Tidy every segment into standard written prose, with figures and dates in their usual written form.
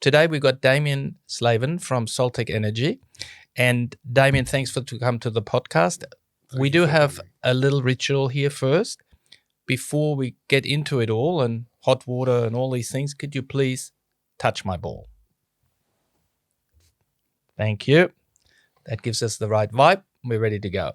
Today we got Damien Slaven from Soltek Energy. And Damien, thanks for to come to the podcast. We do have a little ritual here first. Before we get into it all and hot water and all these things, could you please touch my ball? Thank you. That gives us the right vibe. We're ready to go.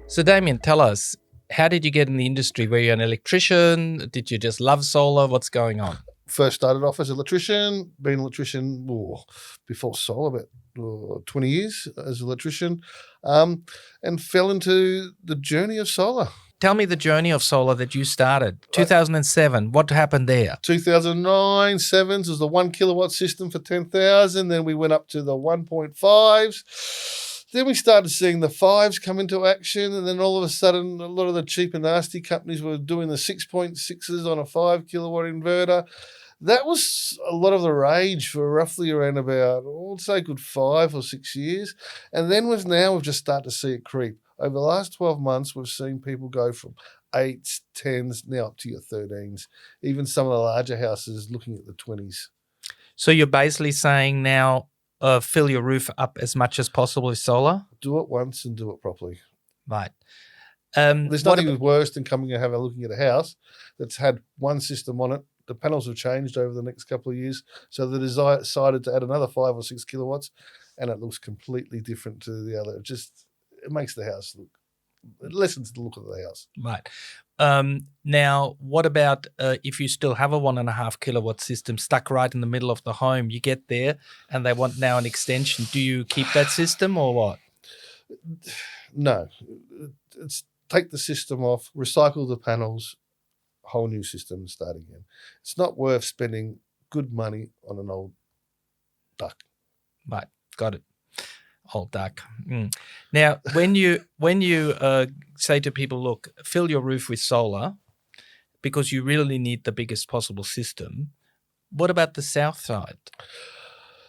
So Damien, tell us, how did you get in the industry? Were you an electrician? Did you just love solar? What's going on? First started off as an electrician, been an electrician before solar, about 20 years as an electrician, and fell into the journey of solar. Tell me the journey of solar that you started. 2007, what happened there? 2009, 7s was the 1 kilowatt system for 10,000. Then we went up to the 1.5s. Then we started seeing the 5s come into action. And then all of a sudden, a lot of the cheap and nasty companies were doing the 6.6s on a 5 kilowatt inverter. That was a lot of the rage for roughly around about, I'd say, good 5 or 6 years. And then we've just started to see it creep. Over the last 12 months, we've seen people go from 8s, 10s, now up to your 13s. Even some of the larger houses looking at the 20s. So you're basically saying now fill your roof up as much as possible with solar? Do it once and do it properly. Right. There's nothing worse than coming and looking at a house that's had one system on it. The panels have changed over the next couple of years. So they decided to add another 5 or 6 kilowatts, and it looks completely different to the other. It makes the house look, it lessens the look of the house. Right. Now, what about if you still have a 1.5 kilowatt system stuck right in the middle of the home? You get there and they want now an extension. Do you keep that system or what? No. It's take the system off, recycle the panels, whole new system and start again. It's not worth spending good money on an old duck. Right. Got it. Old duck. Now, when you say to people, look, fill your roof with solar because you really need the biggest possible system, what about the south side?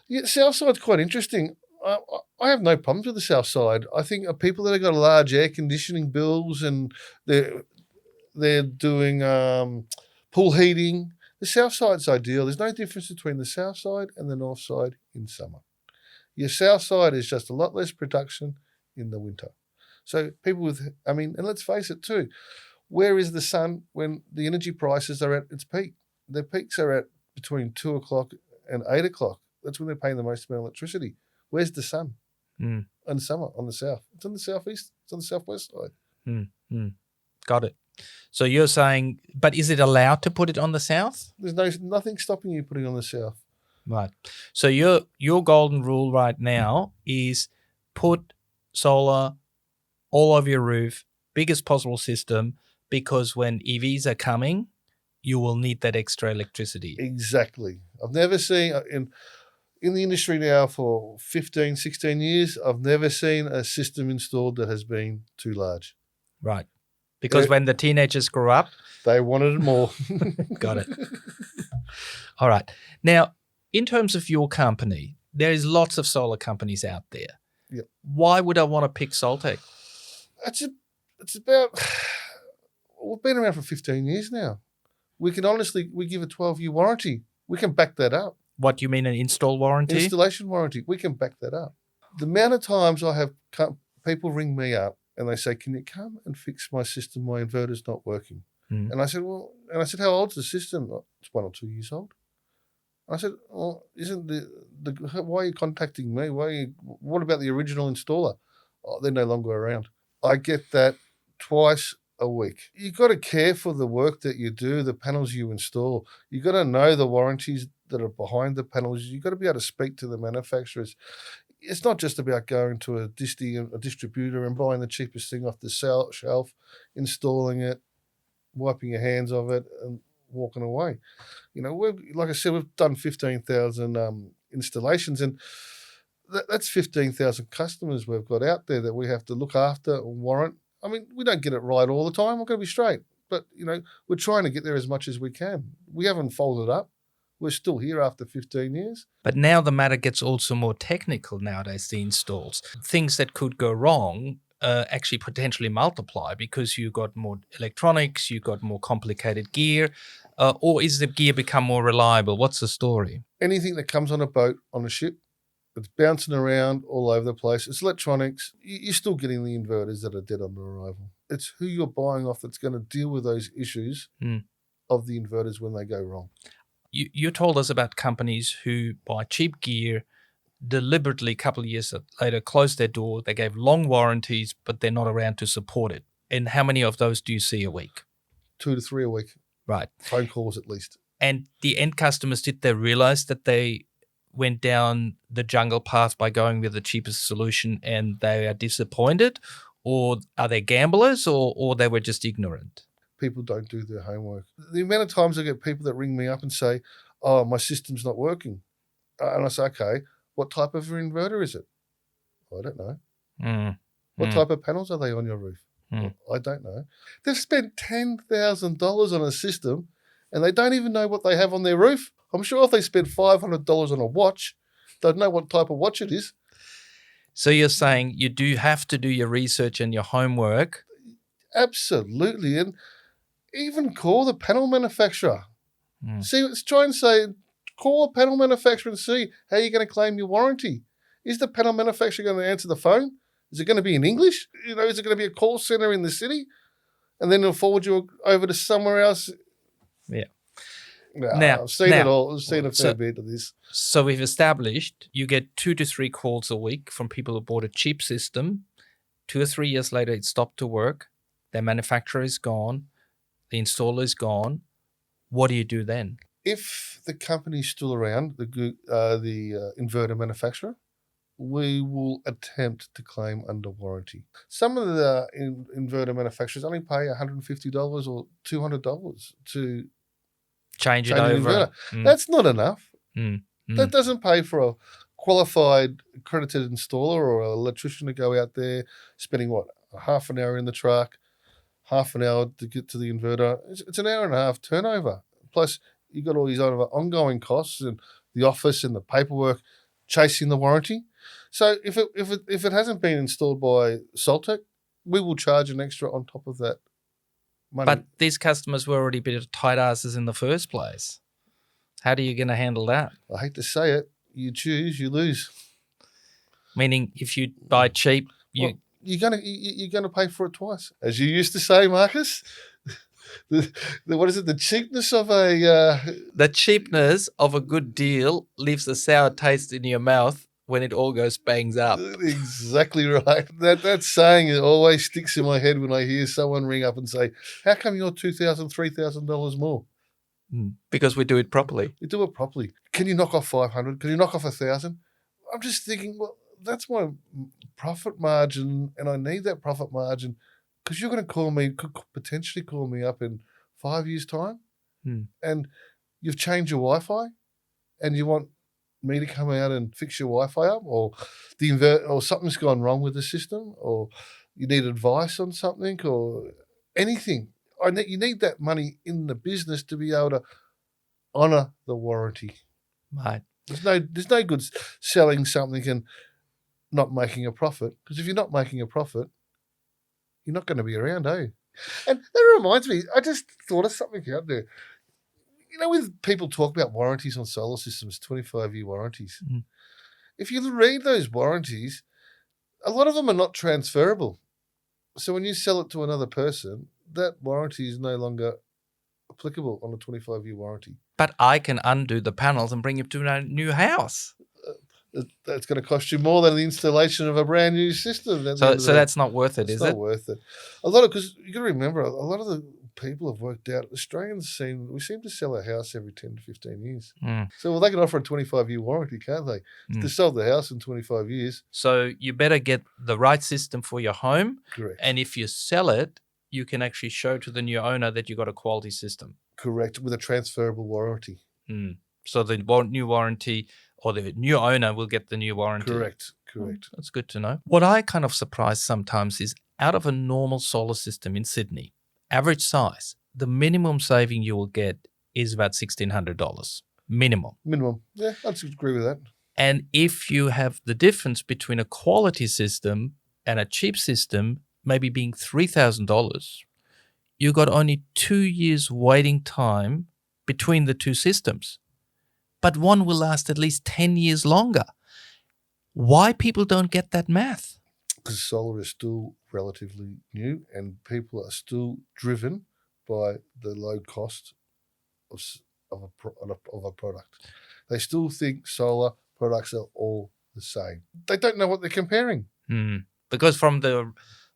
Yeah, the south side's quite interesting. I have no problems with the south side. I think people that have got large air conditioning bills and they're doing pool heating, the south side's ideal. There's no difference between the south side and the north side in summer. Your south side is just a lot less production in the winter. So people and let's face it too, where is the sun when the energy prices are at its peak? Their peaks are at between 2 o'clock and 8 o'clock. That's when they're paying the most amount of electricity. Where's the sun in summer on the south? It's on the southeast. It's on the southwest side. Got it. So you're saying, but is it allowed to put it on the south? There's nothing stopping you putting it on the south. Right. So your golden rule right now is put solar all over your roof, biggest possible system, because when EVs are coming, you will need that extra electricity. Exactly. I've never seen in the industry now for 15, 16 years, I've never seen a system installed that has been too large. Right. Because when the teenagers grow up, they wanted more. Got it. All right. Now, in terms of your company, there is lots of solar companies out there. Yep. Why would I want to pick Soltek? It's about, we've been around for 15 years now. We give a 12-year warranty. We can back that up. What, you mean an install warranty? Installation warranty. We can back that up. The amount of times I have people ring me up and they say, can you come and fix my system? My inverter's not working. And I said, how old's the system? Oh, it's 1 or 2 years old. I said, well, isn't why are you contacting me? What about the original installer? Oh, they're no longer around. I get that twice a week. You've got to care for the work that you do, the panels you install. You've got to know the warranties that are behind the panels. You've got to be able to speak to the manufacturers. It's not just about going to a distributor and buying the cheapest thing off the shelf, installing it, wiping your hands of it, and walking away. Like I said, we've done 15,000 installations, and that's 15,000 customers we've got out there that we have to look after and warrant. I mean, we don't get it right all the time. We're going to be straight, but we're trying to get there as much as we can. We haven't folded up. We're still here after 15 years. But now the matter gets also more technical nowadays, the installs. Things that could go wrong actually potentially multiply because you got more electronics, you got more complicated gear. Or is the gear become more reliable? What's the story? Anything that comes on a boat, on a ship, it's bouncing around all over the place. It's electronics. You're still getting the inverters that are dead on arrival. It's who you're buying off that's going to deal with those issues of the inverters when they go wrong. You told us about companies who buy cheap gear, deliberately a couple of years later closed their door. They gave long warranties, but they're not around to support it. And how many of those do you see a week? 2 to 3 a week. Right. Phone calls at least. And the end customers, did they realize that they went down the jungle path by going with the cheapest solution and they are disappointed? Or are they gamblers or they were just ignorant? People don't do their homework. The amount of times I get people that ring me up and say, oh, my system's not working. And I say, okay, what type of inverter is it? I don't know. What type of panels are they on your roof? Well, I don't know. They've spent $10,000 on a system and they don't even know what they have on their roof. I'm sure if they spent $500 on a watch, they'd know what type of watch it is. So you're saying you do have to do your research and your homework? Absolutely. And even call the panel manufacturer. See, let's try and say, call a panel manufacturer and see how you're going to claim your warranty. Is the panel manufacturer going to answer the phone? Is it going to be in English? Is it going to be a call center in the city? And then they'll forward you over to somewhere else? Yeah. No, I've seen it all. I've seen a fair bit of this. So we've established you get 2 to 3 calls a week from people who bought a cheap system. 2 or 3 years later, it stopped to work. Their manufacturer is gone. The installer is gone. What do you do then? If the company's still around, the inverter manufacturer, we will attempt to claim under warranty. Some of the inverter manufacturers only pay $150 or $200 to change it over. That's not enough. That doesn't pay for a qualified, accredited installer or an electrician to go out there spending, half an hour in the truck, half an hour to get to the inverter. It's an hour and a half turnover. Plus, you've got all these other ongoing costs and the office and the paperwork chasing the warranty. So if it hasn't been installed by Soltek, we will charge an extra on top of that money. But these customers were already a bit of tight asses in the first place. How are you going to handle that? I hate to say it, you choose, you lose. Meaning, if you buy cheap, you're gonna pay for it twice, as you used to say, Marcus. What is it? The cheapness of the cheapness of a good deal leaves a sour taste in your mouth when it all goes bangs up. Exactly right. That saying always sticks in my head when I hear someone ring up and say, "How come you're $2,000, $3,000 more?" Because we do it properly. We do it properly. Can you knock off 500? Can you knock off 1,000? I'm just thinking, well, that's my profit margin, and I need that profit margin because you're going to could potentially call me up in 5 years' time, and you've changed your Wi-Fi, and you want me to come out and fix your Wi-Fi up, or or something's gone wrong with the system, or you need advice on something, or anything. You need that money in the business to be able to honour the warranty. Right. There's no good selling something and not making a profit, because if you're not making a profit, you're not going to be around, are you? And that reminds me, I just thought of something out there. With people talk about warranties on solar systems, 25-year warranties. If you read those warranties, a lot of them are not transferable. So when you sell it to another person, that warranty is no longer applicable on a 25-year warranty. But I can undo the panels and bring you to a new house. That's going to cost you more than the installation of a brand new system. So that's not worth it, is it? It's not worth it. Because you got to remember, a lot of the people have worked out, Australians we seem to sell a house every 10 to 15 years. So they can offer a 25-year warranty, can't they? To sell the house in 25 years. So you better get the right system for your home. Correct. And if you sell it, you can actually show to the new owner that you got a quality system. Correct, with a transferable warranty. So the new warranty, or the new owner will get the new warranty. Correct. That's good to know. What I kind of surprised sometimes is, out of a normal solar system in Sydney, average size, the minimum saving you will get is about $1,600. Minimum. Yeah, I'd agree with that. And if you have the difference between a quality system and a cheap system, maybe being $3,000, you got only 2 years waiting time between the two systems, but one will last at least 10 years longer. Why people don't get that math? Because solar is still relatively new and people are still driven by the low cost of a product. They still think solar products are all the same. They don't know what they're comparing. Because from the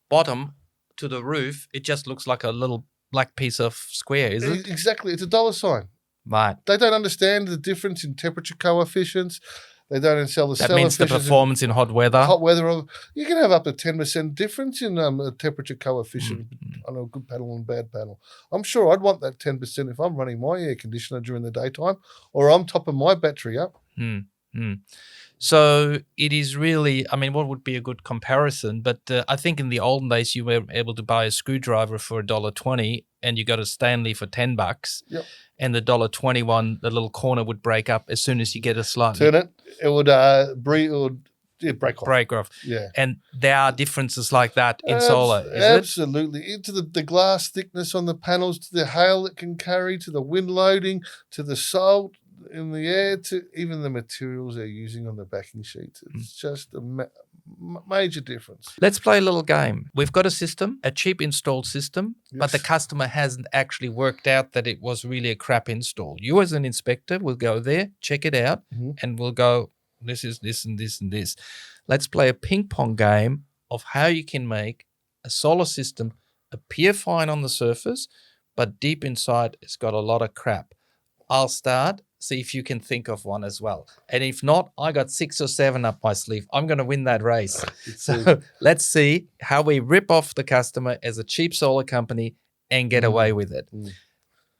bottom to the roof, it just looks like a little black piece of square, is it? Exactly. It's a dollar sign. Right. They don't understand the difference in temperature coefficients. They don't understand the That means the performance in hot weather. Hot weather. You can have up to 10% difference in a temperature coefficient on a good panel and bad panel. I'm sure I'd want that 10% if I'm running my air conditioner during the daytime or I'm topping my battery up. So it is really, I mean, what would be a good comparison? But I think in the olden days, you were able to buy a screwdriver for $1.20 and you got a Stanley for $10. Yep. And the $1.20 one, the little corner would break up as soon as you get a slightly. Turn it, it would break off. Break off. Yeah. And there are differences like that in solar, is absolutely. Into the glass thickness on the panels, to the hail it can carry, to the wind loading, to the salt in the air, to even the materials they're using on the backing sheets. It's just a major difference. Let's play a little game. We've got a system, a cheap installed system, but the customer hasn't actually worked out that it was really a crap install. You as an inspector will go there, check it out, and we'll go, this is this and this and this. Let's play a ping pong game of how you can make a solar system appear fine on the surface, but deep inside it's got a lot of crap. I'll start. See if you can think of one as well. And if not, I got 6 or 7 up my sleeve. I'm going to win that race. So let's see how we rip off the customer as a cheap solar company and get away with it.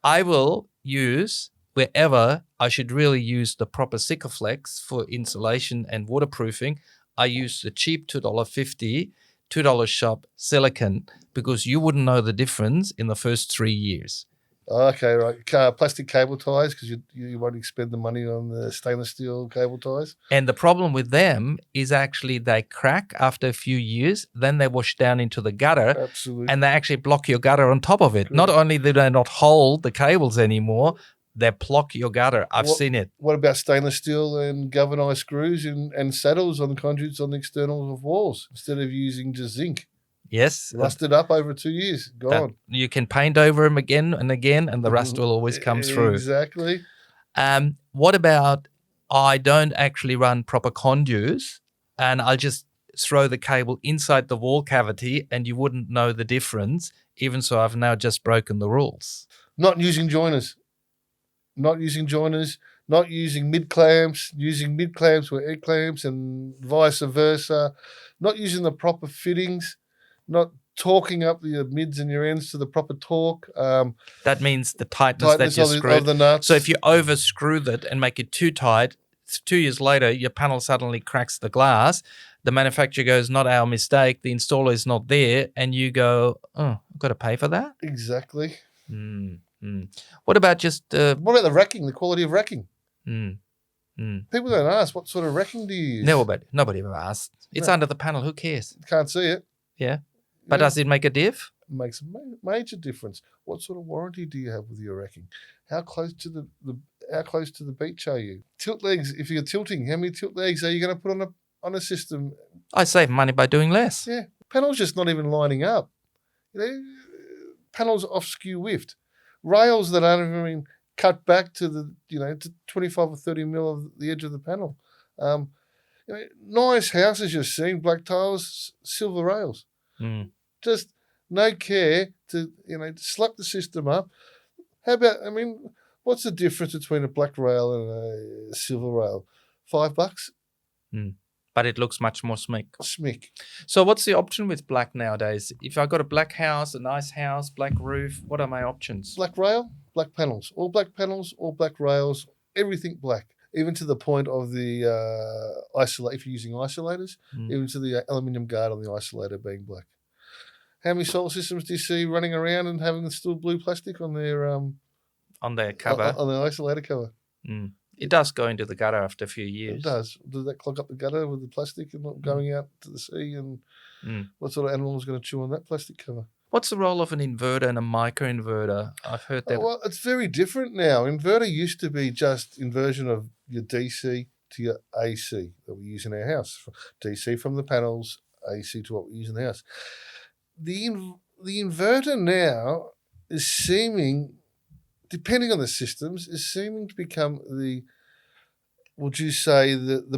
I will use, wherever I should really use the proper Sikaflex for insulation and waterproofing, I use the cheap $2.50, $2 shop silicone because you wouldn't know the difference in the first 3 years. Okay, right. Plastic cable ties because you won't expend the money on the stainless steel cable ties. And the problem with them is actually they crack after a few years, then they wash down into the gutter. Absolutely. And they actually block your gutter on top of it. Correct. Not only do they not hold the cables anymore, they block your gutter. I've seen it. What about stainless steel and galvanized screws and saddles on the conduits on the externals of walls instead of using just zinc? Yes. Rusted up over 2 years. Gone. You can paint over them again and again, and the rust will always come through. Exactly. What about I don't actually run proper conduits, and I'll just throw the cable inside the wall cavity, and you wouldn't know the difference, even so I've now just broken the rules. Not using joiners. Not using mid clamps, using mid clamps with egg clamps and vice versa. Not using the proper fittings. Not torquing up your mids and your ends to the proper torque. That means the tightness that you screw. Of the nuts. So if you over screw it and make it too tight, 2 years later, your panel suddenly cracks the glass. The manufacturer goes, not our mistake. The installer is not there. And you go, oh, I've got to pay for that? Exactly. What about just... what about the racking, the quality of racking? People don't ask, what sort of racking do you use? Nobody ever asked. It's under the panel. Who cares? Can't see it. Yeah. But does it make a diff? It makes a major difference. What sort of warranty do you have with your racking? How close to the beach are you? Tilt legs. If you're tilting, how many tilt legs are you going to put on a system? I save money by doing less. Yeah, panels just not even lining up. Panels off skew whiffed. Rails that aren't even cut back to the to 25 or 30 mil of the edge of the panel. Nice houses you've seen, black tiles, silver rails. Just no care to slap the system up. How about what's the difference between a black rail and a silver rail? $5. But it looks much more smick. So what's the option with black nowadays? If I've got a black house, a nice house, black roof, what are my options? Black rail, black panels, all black rails, everything black. Even to the point of the if you're using isolators, even to the aluminium guard on the isolator being black. How many solar systems do you see running around and having still blue plastic on their cover? On the isolator cover. It does go into the gutter after a few years. It does. Does that clog up the gutter with the plastic and not going out to the sea? And what sort of animal is going to chew on that plastic cover? What's the role of an inverter and a microinverter? I've heard that. Well, it's very different now. Inverter used to be just inversion of your DC to your AC that we use in our house. DC from the panels, AC to what we use in the house. The inverter now is seeming, depending on the systems, is seeming to become the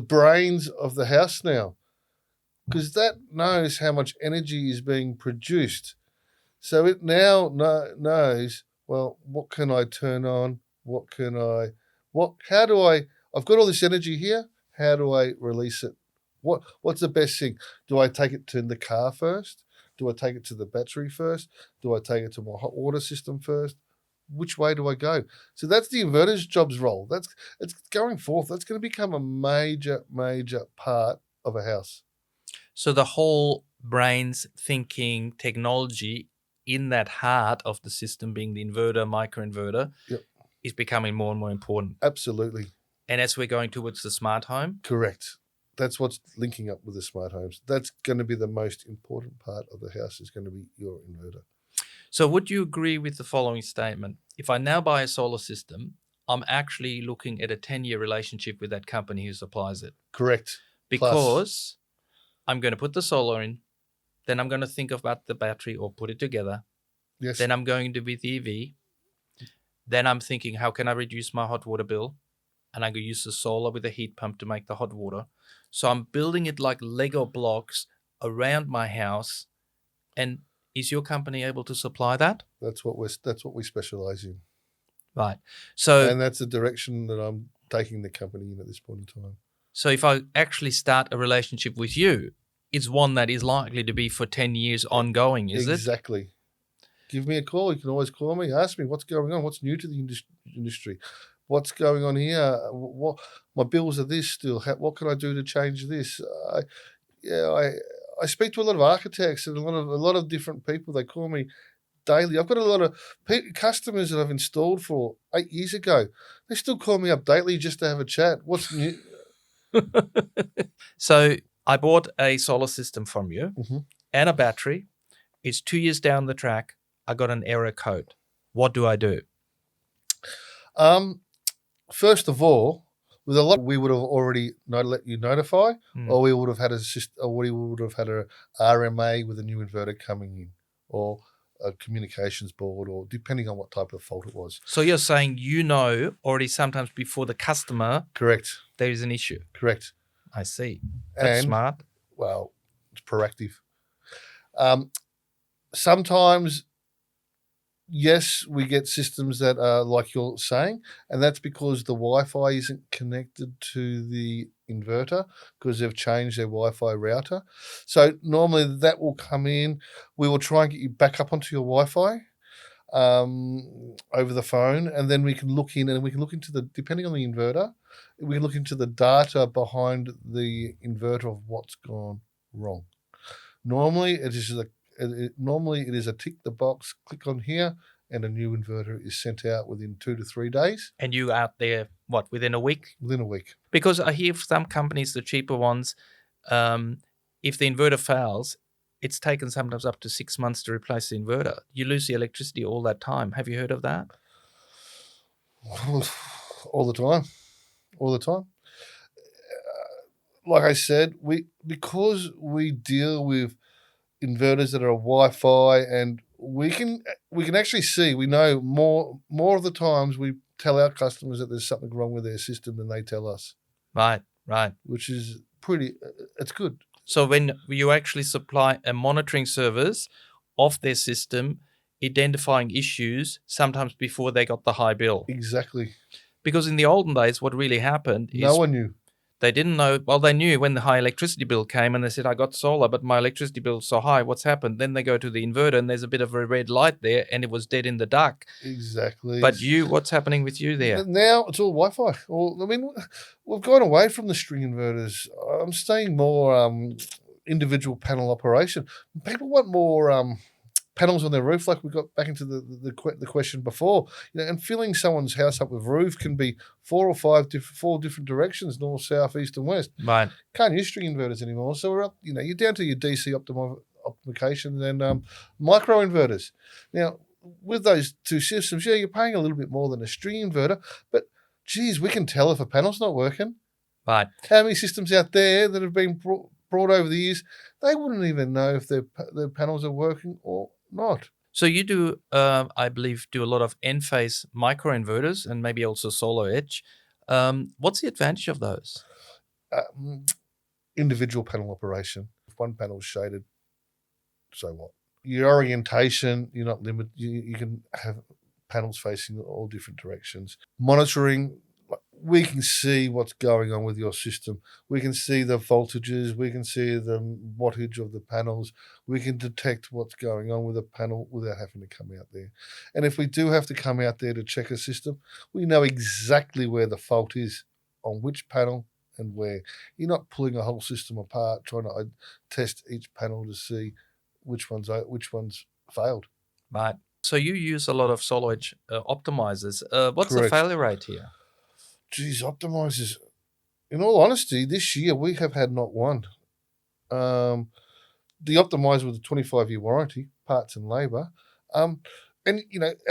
brains of the house now, because that knows how much energy is being produced. So it now knows, well, what can I turn on? I've got all this energy here. How do I release it? What's the best thing? Do I take it to the car first? Do I take it to the battery first? Do I take it to my hot water system first? Which way do I go? So that's the inverter's job's role. It's going forth. That's going to become a major, major part of a house. So the whole brains, thinking, technology in that heart of the system, being the inverter, microinverter, is becoming more and more important. Absolutely. And as we're going towards the smart home? Correct. That's what's linking up with the smart homes. That's going to be the most important part of the house, is going to be your inverter. So would you agree with the following statement? If I now buy a solar system, I'm actually looking at a 10-year relationship with that company who supplies it. Correct. Because I'm going to put the solar in, then I'm going to think about the battery or put it together. Yes. Then I'm going to be the EV. Then I'm thinking, how can I reduce my hot water bill? And I can use the solar with a heat pump to make the hot water. So I'm building it like Lego blocks around my house. And is your company able to supply that? That's what we specialize in. Right. So, and that's the direction that I'm taking the company in at this point in time. So if I actually start a relationship with you, it's one that is likely to be for 10 years ongoing, is it? Exactly. Give me a call. You can always call me. Ask me what's going on. What's new to the industry? What's going on here? What my bills are this still? What can I do to change this? I speak to a lot of architects and a lot of different people. They call me daily. I've got a lot of customers that I've installed for 8 years ago. They still call me up daily just to have a chat. What's new? So I bought a solar system from you and a battery. It's 2 years down the track. I got an error code. What do I do? First of all, with a lot, we would have already let you notify, or we would have had a RMA with a new inverter coming in, or a communications board, or depending on what type of fault it was. So you're saying already sometimes before the customer. Correct. There is an issue. Correct. I see. That's smart. Well, it's proactive. Sometimes, yes, we get systems that are like you're saying, and that's because the Wi-Fi isn't connected to the inverter because they've changed their Wi-Fi router. So normally that will come in. We will try and get you back up onto your Wi-Fi over the phone, and then we can look in and we can look into depending on the inverter, we can look into the data behind the inverter of what's gone wrong. Normally it is a tick the box, click on here, and a new inverter is sent out within 2 to 3 days. And you out there, within a week? Within a week. Because I hear some companies, the cheaper ones, if the inverter fails, it's taken sometimes up to 6 months to replace the inverter. You lose the electricity all that time. Have you heard of that? All the time. All the time. Like I said, because we deal with inverters that are Wi-Fi, and we can actually see, we know more of the times we tell our customers that there's something wrong with their system than they tell us. Right. Which is it's good. So when you actually supply a monitoring service of their system, identifying issues sometimes before they got the high bill. Exactly. Because in the olden days, what really happened is no one knew. They didn't know. Well, they knew when the high electricity bill came and they said, I got solar, but my electricity bill's so high. What's happened? Then they go to the inverter and there's a bit of a red light there and it was dead in the dark. Exactly. But what's happening with you there? Now it's all Wi-Fi. We've gone away from the string inverters. I'm staying more individual panel operation. People want more panels on their roof, like we got back into the question before, and filling someone's house up with roof can be 4 different directions, north, south, east, and west. Right. Can't use string inverters anymore, so we're up. You're down to your DC applications and micro inverters. Now, with those two systems, you're paying a little bit more than a string inverter, but geez, we can tell if a panel's not working. Right. How many systems out there that have been brought over the years, they wouldn't even know if their panels are working or not. So you do, I believe, do a lot of N-phase microinverters and maybe also solar edge. What's the advantage of those? Individual panel operation. If one panel's shaded, so what? Your orientation, you're not limited. You can have panels facing all different directions. Monitoring, we can see what's going on with your system. We can see the voltages. We can see the wattage of the panels. We can detect what's going on with a panel without having to come out there. And if we do have to come out there to check a system, we know exactly where the fault is on which panel and where. You're not pulling a whole system apart, trying to test each panel to see which one's failed. Right. So you use a lot of solar edge optimizers. What's Correct. the failure rate here? Geez, optimizers. In all honesty, this year we have had not one. The optimizer with a 25-year warranty, parts and labour. And,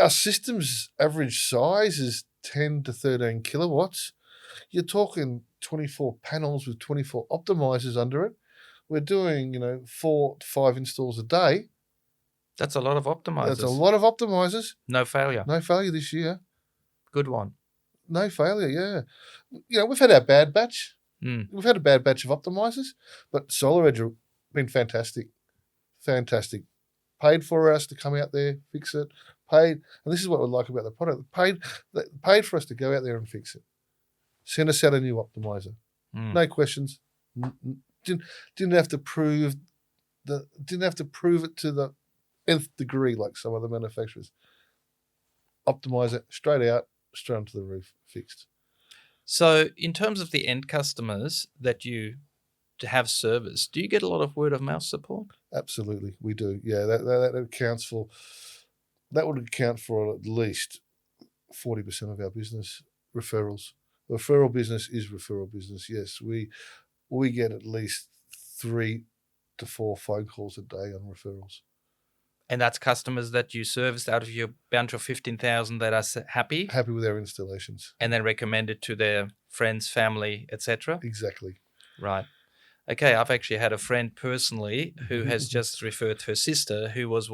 our system's average size is 10 to 13 kilowatts. You're talking 24 panels with 24 optimizers under it. We're doing, 4 to 5 installs a day. That's a lot of optimizers. That's a lot of optimizers. No failure. No failure this year. Good one. No failure, yeah. We've had our bad batch. We've had a bad batch of optimizers, but Solar Edge have been fantastic. Fantastic. Paid for us to come out there, fix it. Paid, and this is what we like about the product. Paid for us to go out there and fix it. Send us out a new optimizer. No questions. Didn't have to prove it to the nth degree like some other manufacturers. Optimizer straight out, straight onto the roof, fixed. So in terms of the end customers that you have service, do you get a lot of word of mouth support? Absolutely, we do. Yeah, that accounts for, that would account for at least 40% of our business. Referrals. Referral business is referral business. Yes, we get at least 3 to 4 phone calls a day on referrals. And that's customers that you serviced out of your bunch of 15,000 that are happy with our installations, and then recommend it to their friends, family, etc. Exactly. Right. Okay, I've actually had a friend personally who has just referred her sister, who was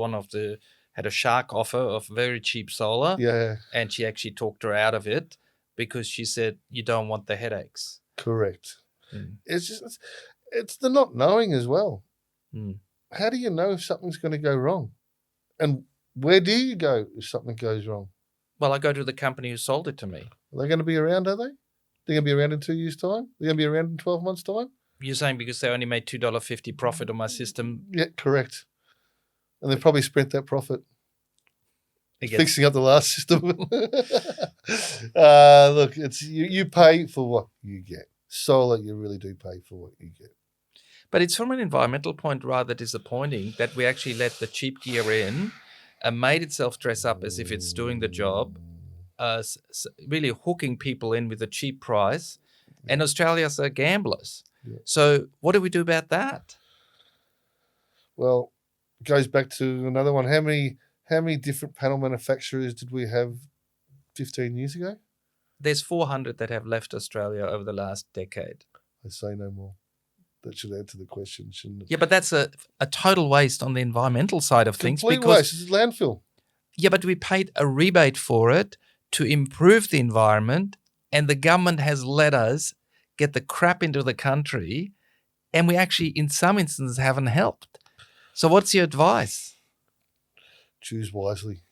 had a shark offer of very cheap solar. Yeah. And she actually talked her out of it because she said, you don't want the headaches. Correct. It's the not knowing as well. How do you know if something's going to go wrong? And where do you go if something goes wrong? Well, I go to the company who sold it to me. Are they going to be around, are they? They're going to be around in 2 years' time? They're going to be around in 12 months' time? You're saying because they only made $2.50 profit on my system? Yeah, correct. And they've probably spent that profit fixing up the last system. Look, it's you pay for what you get. Solar, you really do pay for what you get. But it's from an environmental point rather disappointing that we actually let the cheap gear in and made itself dress up as if it's doing the job, really hooking people in with a cheap price. And Australians are gamblers. Yeah. So what do we do about that? Well, it goes back to another one. How many different panel manufacturers did we have 15 years ago? There's 400 that have left Australia over the last decade. I say no more. That should answer the question, shouldn't it? Yeah, but that's a total waste on the environmental side of things. Complete waste. It's landfill. Yeah, but we paid a rebate for it to improve the environment, and the government has let us get the crap into the country, and we actually, in some instances, haven't helped. So what's your advice? Choose wisely.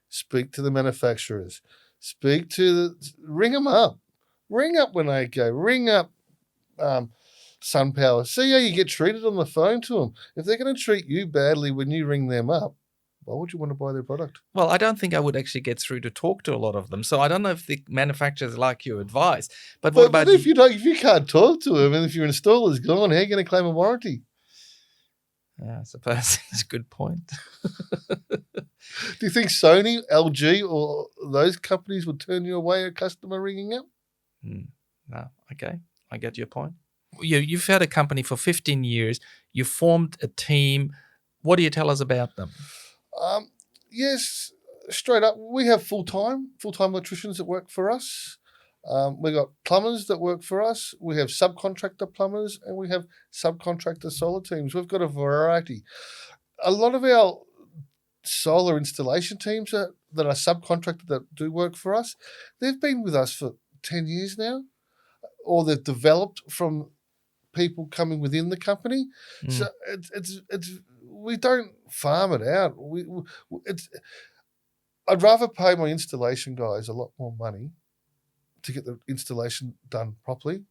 Speak to the manufacturers. Ring them up. Ring up Winnaco. Ring up SunPower. See how you get treated on the phone to them. If they're going to treat you badly when you ring them up, why would you want to buy their product? Well, I don't think I would actually get through to talk to a lot of them. So I don't know if the manufacturers like your advice. But what about if you can't talk to them and if your installer's gone, how are you going to claim a warranty? Yeah, I suppose it's a good point. Do you think Sony, LG, or those companies would turn you away a customer ringing up? No. Okay. I get your point. You've had a company for 15 years. You formed a team. What do you tell us about them? Yes, straight up, we have full-time electricians that work for us. We've got plumbers that work for us. We have subcontractor plumbers, and we have subcontractor solar teams. We've got a variety. A lot of our solar installation teams that are subcontracted that do work for us, they've been with us for 10 years now, or they've developed from people coming within the company. So it's we don't farm it out. I'd rather pay my installation guys a lot more money to get the installation done properly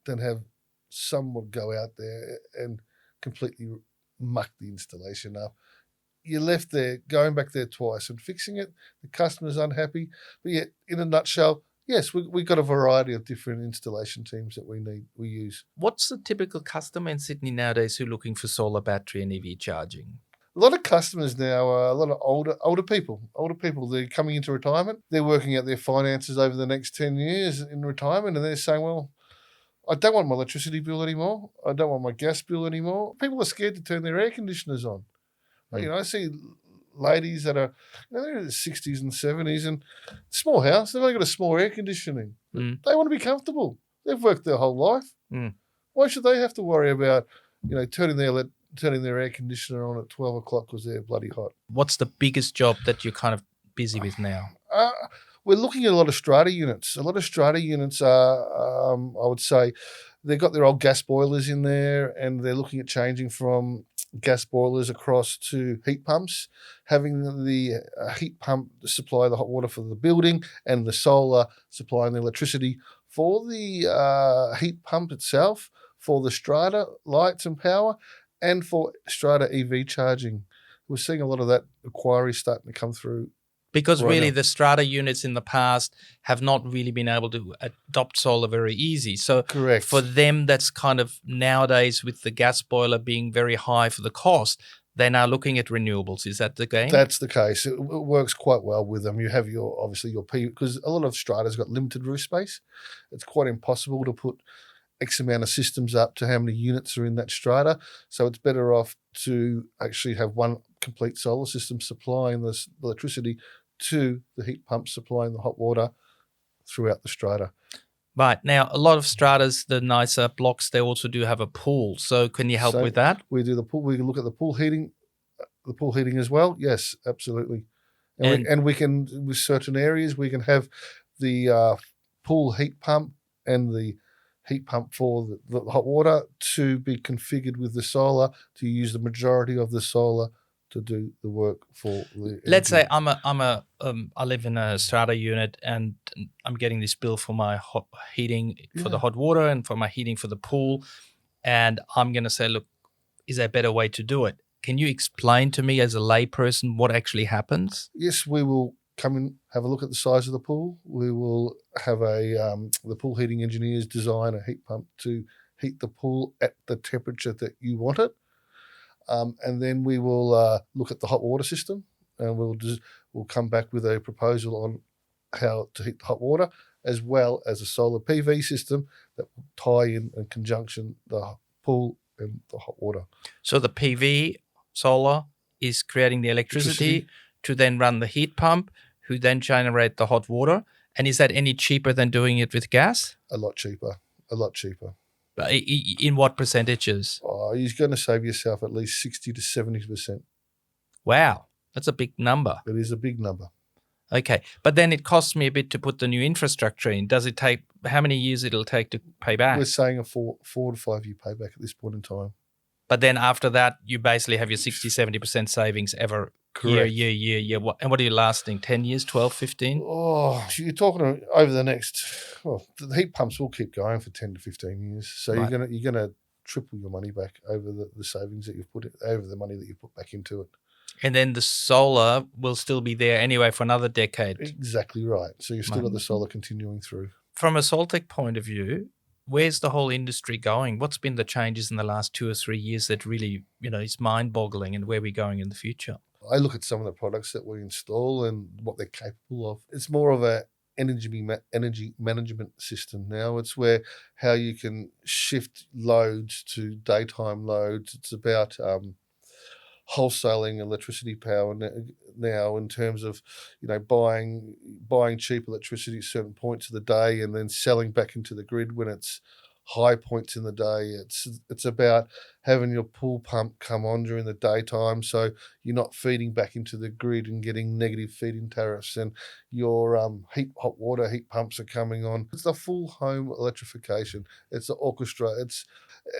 than have someone go out there and completely muck the installation up. You're left there going back there twice and fixing it. The customer's unhappy. But yet, in a nutshell, yes, we've got a variety of different installation teams that we use. What's the typical customer in Sydney nowadays who's looking for solar battery and EV charging? A lot of customers now are a lot of older people. They're coming into retirement. They're working out their finances over the next 10 years in retirement, and they're saying, well, I don't want my electricity bill anymore. I don't want my gas bill anymore. People are scared to turn their air conditioners on. I see ladies that are they're in their 60s and 70s and small house. They've only got a small air conditioning. They want to be comfortable. They've worked their whole life. Why should they have to worry about turning their air conditioner on at 12 o'clock because they're bloody hot? What's the biggest job that you're kind of busy with now? We're looking at a lot of Strata units. A lot of Strata units are, I would say, they've got their old gas boilers in there, and they're looking at changing from gas boilers across to heat pumps, having the heat pump supply the hot water for the building and the solar supplying the electricity for the heat pump itself, for the Strata lights and power, and for Strata EV charging. We're seeing a lot of that inquiry starting to come through. Because really the Strata units in the past have not really been able to adopt solar very easy. So correct. For them, that's kind of nowadays with the gas boiler being very high for the cost, they're now looking at renewables. Is that the game? That's the case. It works quite well with them. You have your because a lot of Strata's got limited roof space. It's quite impossible to put X amount of systems up to how many units are in that Strata. So it's better off to actually have one complete solar system supplying the electricity to the heat pump supplying the hot water throughout the Strata. Right. Now, a lot of Stratas, the nicer blocks, they also do have a pool. So can you help with that? We do the pool. We can look at the pool heating as well. Yes, absolutely. And we can, with certain areas, we can have the pool heat pump and the heat pump for the hot water to be configured with the solar to use the majority of the solar to do the work for the. Let's say I live in a Strata unit and I'm getting this bill for my hot heating for the hot water and for my heating for the pool, and I'm going to say, look, is there a better way to do it? Can you explain to me as a layperson what actually happens? Yes, we will come and have a look at the size of the pool. We will have the pool heating engineers design a heat pump to heat the pool at the temperature that you want it. And then we will look at the hot water system, and we'll come back with a proposal on how to heat the hot water, as well as a solar PV system that will tie in conjunction the pool and the hot water. So the PV solar is creating the electricity to then run the heat pump, who then generate the hot water. And is that any cheaper than doing it with gas? A lot cheaper. In what percentages? You're going to save yourself at least 60 to 70%. Wow, that's a big number. It is a big number. Okay, but then it costs me a bit to put the new infrastructure in. Does it take, how many years it'll take to pay back? We're saying a 4 to 5 year payback at this point in time. But then after that, you basically have your 60, 70% savings ever. Correct. Year. And what are you lasting? 10 years, 12, 15? Oh, you're talking over the next, the heat pumps will keep going for 10 to 15 years. So you're gonna triple your money back over the savings that you've put, over the money that you put back into it. And then the solar will still be there anyway for another decade. Exactly right. So you've still got the solar continuing through. From a Soltech point of view, where's the whole industry going? What's been the changes in the last 2 or 3 years that really, is mind-boggling, and where we're going in the future? I look at some of the products that we install and what they're capable of. It's more of a energy management system now. It's where how you can shift loads to daytime loads. It's about wholesaling electricity power now in terms of, buying cheap electricity at certain points of the day and then selling back into the grid when it's high points in the day. It's about having your pool pump come on during the daytime, so you're not feeding back into the grid and getting negative feed-in tariffs, and your hot water heat pumps are coming on. It's the full home electrification. It's the orchestra. It's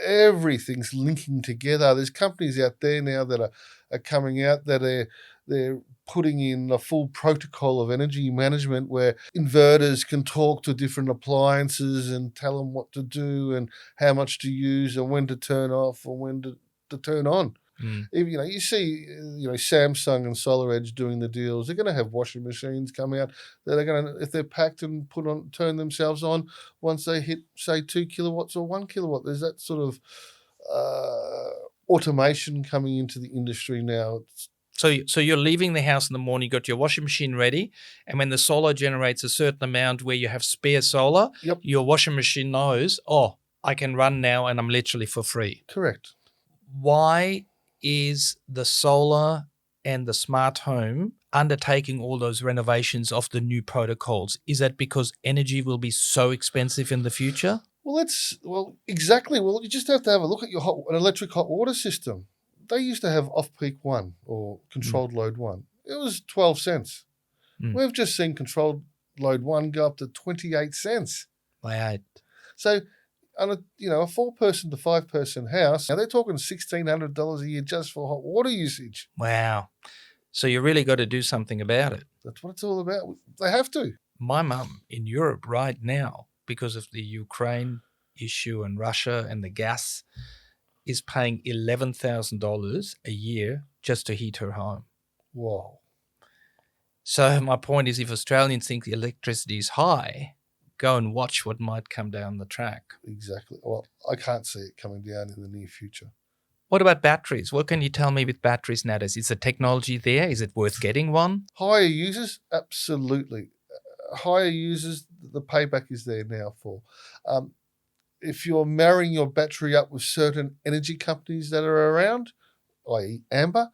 everything's linking together. There's companies out there now that are coming out that they're putting in a full protocol of energy management where inverters can talk to different appliances and tell them what to do and how much to use and when to turn off or when to turn on. If, you see, Samsung and SolarEdge doing the deals. They're going to have washing machines come out that are going to, if they're packed and turn themselves on once they hit, say, 2 kilowatts or 1 kilowatt. There's that sort of automation coming into the industry now. So you're leaving the house in the morning, you got your washing machine ready, and when the solar generates a certain amount where you have spare solar, Yep. Your washing machine knows, I can run now and I'm literally for free. Correct. Why is the solar and the smart home undertaking all those renovations of the new protocols? Is that because energy will be so expensive in the future? Exactly. Well, you just have to have a look at an electric hot water system. They used to have off-peak 1 or controlled load 1. It was 12 cents. We've just seen controlled load 1 go up to 28 cents. Wow. So, on a 4-person to 5-person house, now they're talking $1,600 a year just for hot water usage. Wow. So you really got to do something about it. That's what it's all about. They have to. My mum in Europe right now, because of the Ukraine issue and Russia and the gas, is paying $11,000 a year just to heat her home. Wow. So my point is, if Australians think the electricity is high, go and watch what might come down the track. Exactly. Well, I can't see it coming down in the near future. What about batteries? What can you tell me with batteries nowadays? Is the technology there? Is it worth getting one? Higher users? Absolutely. Higher users, the payback is there now for. If you're marrying your battery up with certain energy companies that are around, i.e. Amber,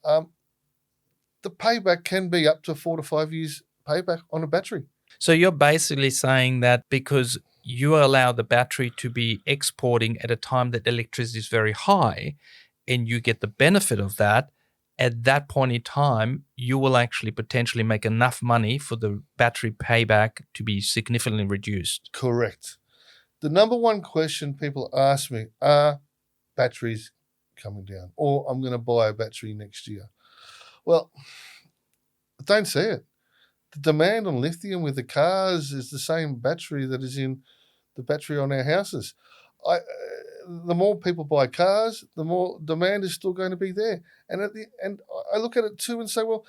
the payback can be up to 4 to 5 years payback on a battery. So you're basically saying that because you allow the battery to be exporting at a time that electricity is very high and you get the benefit of that, at that point in time, you will actually potentially make enough money for the battery payback to be significantly reduced. Correct. The number one question people ask me, are batteries coming down? Or I'm going to buy a battery next year. Well, I don't see it. The demand on lithium with the cars is the same battery that is in the battery on our houses. The more people buy cars, the more demand is still going to be there. And I look at it too and say, well,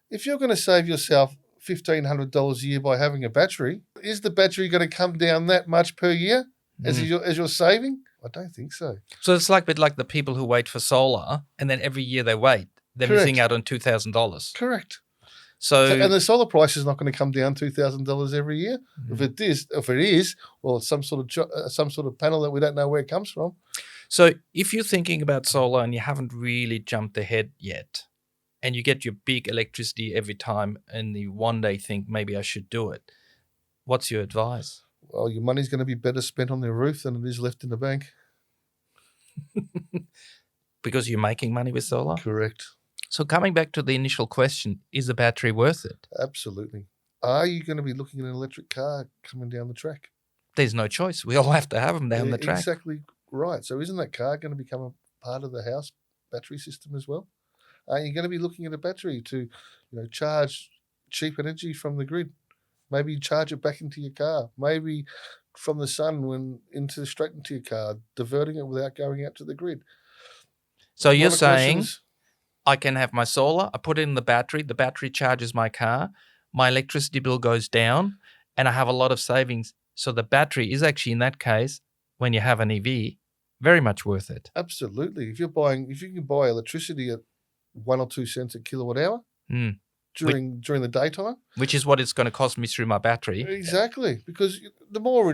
if you're going to save yourself $1,500 a year by having a battery, is the battery going to come down that much per year as you're saving? I don't think so. So it's like the people who wait for solar and then every year they wait. They're missing out on $2,000. Correct. So and the solar price is not going to come down $2,000 every year. If it is, well, it's some sort of panel that we don't know where it comes from. So if you're thinking about solar and you haven't really jumped ahead yet, and you get your big electricity every time, and you one day think maybe I should do it, what's your advice? Well, your money's going to be better spent on the roof than it is left in the bank. Because you're making money with solar? Correct. So coming back to the initial question, is the battery worth it? Absolutely. Are you going to be looking at an electric car coming down the track? There's no choice. We all have to have them down the track. Exactly right. So isn't that car going to become a part of the house battery system as well? Are you going to be looking at a battery to charge cheap energy from the grid? Maybe charge it back into your car. Maybe from the sun straight into your car, diverting it without going out to the grid. So you're saying I can have my solar, I put it in the battery charges my car, my electricity bill goes down, and I have a lot of savings. So the battery is actually, in that case, when you have an EV, very much worth it. Absolutely. If you can buy electricity at 1 or 2 cents a kilowatt hour during the daytime, which is what it's going to cost me through my battery. Exactly, because the more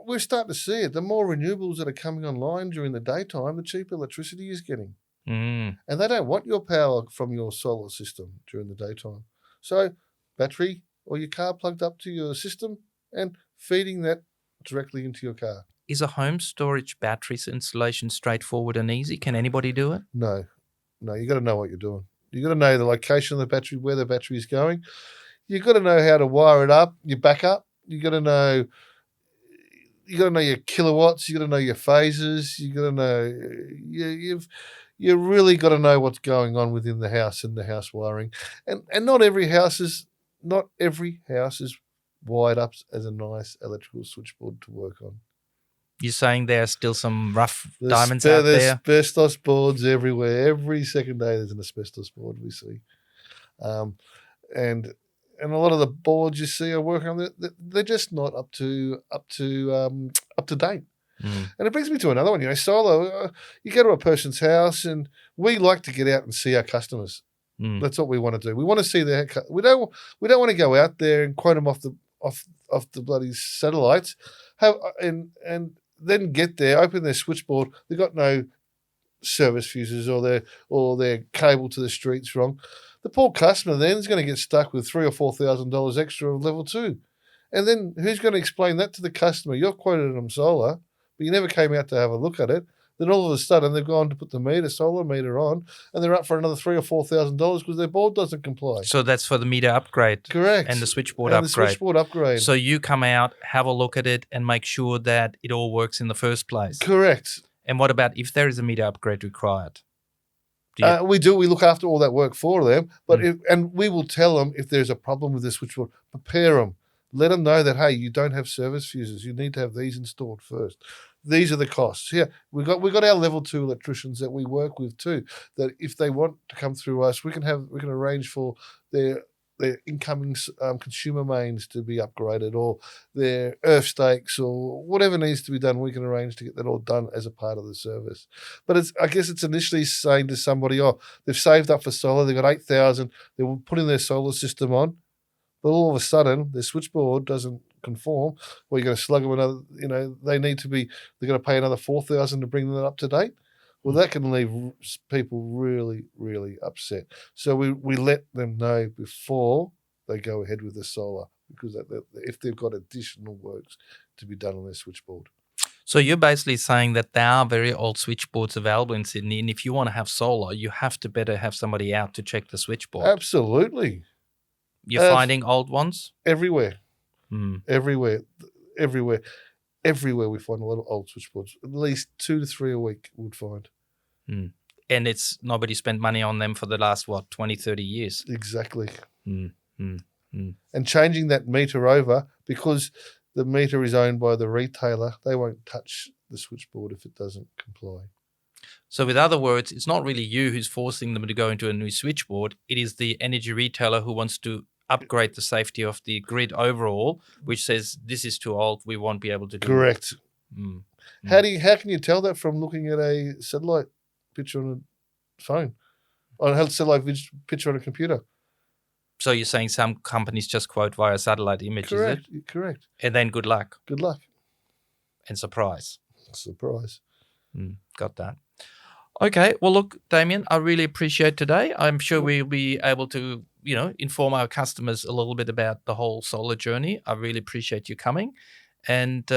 we're starting to see it, the more renewables that are coming online during the daytime, the cheaper electricity is getting. Mm. And they don't want your power from your solar system during the daytime. So battery or your car plugged up to your system and feeding that directly into your car. Is a home storage batteries installation straightforward and easy? Can anybody do it? No, you got to know what you're doing. You got to know the location of the battery, where the battery is going. You got to know how to wire it up, your backup. You got to know your kilowatts. You got to know your phases. You got to know you really got to know what's going on within the house and the house wiring. And not every house is wired up as a nice electrical switchboard to work on. You're saying there are still some rough diamonds out There's there? asbestos boards everywhere. Every second day there's an asbestos board we see. And a lot of the boards you see are working on, they're just not up to date. Mm. And it brings me to another one. Solar. You go to a person's house, and we like to get out and see our customers. Mm. That's what we want to do. We want to see their. We don't want to go out there and quote them off the bloody satellites. And then get there, open their switchboard. They've got no service fuses, or their cable to the street's wrong. The poor customer then is going to get stuck with $3,000 or $4,000 extra of level 2. And then who's going to explain that to the customer? You've quoted them solar, but you never came out to have a look at it. Then all of a sudden they've gone to put the solar meter on, and they're up for another $3,000 or $4,000 because their board doesn't comply. So that's for the meter upgrade. Correct. And the switchboard upgrade. So you come out, have a look at it, and make sure that it all works in the first place. Correct. And what about if there is a meter upgrade required? We do. We look after all that work for them, but and we will tell them if there's a problem with the switchboard. Prepare them. Let them know that, hey, you don't have service fuses. You need to have these installed first. These are the costs. Yeah, we got our level 2 electricians that we work with too. That if they want to come through us, we can arrange for their incoming consumer mains to be upgraded, or their earth stakes, or whatever needs to be done. We can arrange to get that all done as a part of the service. But I guess it's initially saying to somebody, oh, they've saved up for solar. They've got 8,000. They were putting their solar system on. But all of a sudden, their switchboard doesn't conform. Well, you're going to slug them another. They're going to pay another $4,000 to bring them up to date. Well, that can leave people really, really upset. So we let them know before they go ahead with the solar, because if they've got additional works to be done on their switchboard. So you're basically saying that there are very old switchboards available in Sydney, and if you want to have solar, you have to better have somebody out to check the switchboard. Absolutely. You're finding old ones? Everywhere. Mm. Everywhere we find a lot of old switchboards. At least 2 to 3 a week we would find. Mm. And it's nobody spent money on them for the last, 20, 30 years? Exactly. Mm. And changing that meter over, because the meter is owned by the retailer, they won't touch the switchboard if it doesn't comply. So with other words, it's not really you who's forcing them to go into a new switchboard. It is the energy retailer who wants to upgrade the safety of the grid overall, which says this is too old, we won't be able to do it. Correct. How can you tell that from looking at a satellite picture on a phone, or a satellite picture on a computer? So you're saying some companies just quote via satellite image, Correct. is it? Correct. And then good luck. Good luck. And surprise. Got that. Okay. Well, look, Damien, I really appreciate today. I'm sure we'll be able to, inform our customers a little bit about the whole solar journey. I really appreciate you coming. And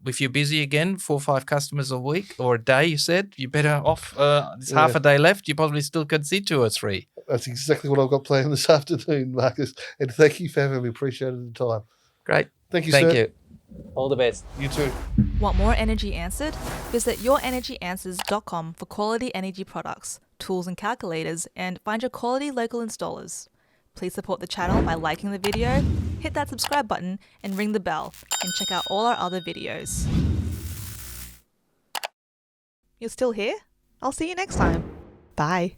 if you're busy again, 4 or 5 customers a week or a day, you said, you're better off. There's half a day left. You probably still could see 2 or 3. That's exactly what I've got planned this afternoon, Marcus. And thank you for having me. Appreciated the time. Great. Thank you, sir. Thank you. All the best. You too. Want more energy answered? Visit yourenergyanswers.com for quality energy products, tools and calculators, and find your quality local installers. Please support the channel by liking the video, hit that subscribe button, and ring the bell, and check out all our other videos. You're still here? I'll see you next time. Bye.